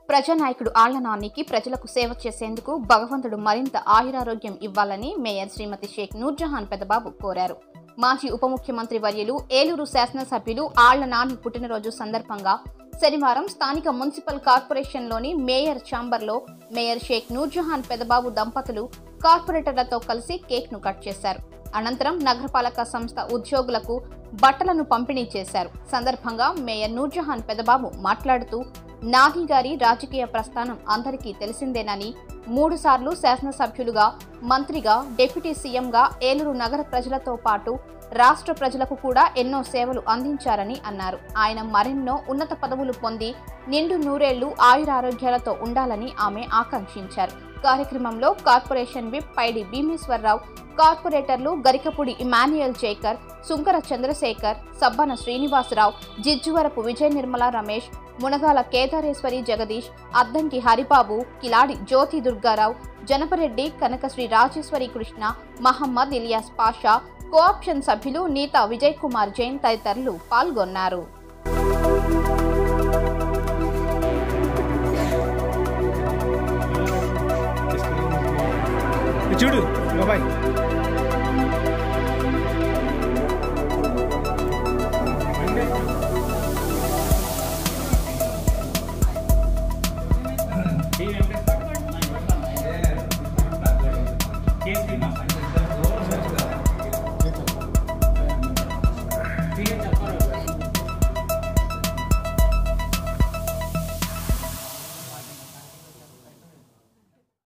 ప్రజానాయకుడు ఆళ్ల నానికి ప్రజలకు సేవ చేసేందుకు భగవంతుడు మరింత ఆయురారోగ్యం ఇవ్వాలని మేయర్ శ్రీమతి షేక్ నూర్జహాన్ పెదబాబు కోరారు. మాజీ ఉప ముఖ్యమంత్రి వర్యులు ఏలూరు శాసనసభ్యులు ఆళ్ల నాని పుట్టినరోజు సందర్భంగా శనివారం స్థానిక మున్సిపల్ కార్పొరేషన్లోని మేయర్ ఛాంబర్లో మేయర్ షేక్ నూర్జహాన్ పెదబాబు దంపతులు కార్పొరేటర్లతో కలిసి కేక్ను కట్ చేశారు. అనంతరం నగరపాలక సంస్థ ఉద్యోగులకు బట్టలను పంపిణీ చేశారు. సందర్భంగా మేయర్ నూర్జహాన్ పెదబాబు మాట్లాడుతూ, నాని గారి రాజకీయ ప్రస్థానం అందరికీ తెలిసిందేనని, 3 సార్లు శాసనసభ్యులుగా, మంత్రిగా, డిప్యూటీ సీఎంగా ఏలూరు నగర ప్రజలతో పాటు రాష్ట్ర ప్రజలకు కూడా ఎన్నో సేవలు అందించారని అన్నారు. ఆయన మరెన్నో ఉన్నత పదవులు పొంది నిండు నూరేళ్లు ఆయురారోగ్యాలతో ఉండాలని ఆమె ఆకాంక్షించారు. కార్యక్రమంలో కార్పొరేషన్ విప్ పైడి భీమేశ్వరరావు, కార్పొరేటర్లు గరికపూడి ఇమాన్యుయల్ జేకర్, సుంకర చంద్రశేఖర్, సబ్బన శ్రీనివాసరావు, జిజ్జువరపు విజయ నిర్మల రమేష్, మునగాల కేదారేశ్వరి జగదీష్, అద్దంకి హరిబాబు, కిలాడి జ్యోతి దుర్గారావు, జనపరెడ్డి, కనకశ్రీ రాజేశ్వరి కృష్ణ, మహమ్మద్ ఇలియాస్ పాషా, కోఆప్షన్ సభ్యులు నీతా విజయ్ కుమార్ జైన్ తదితరులు పాల్గొన్నారు.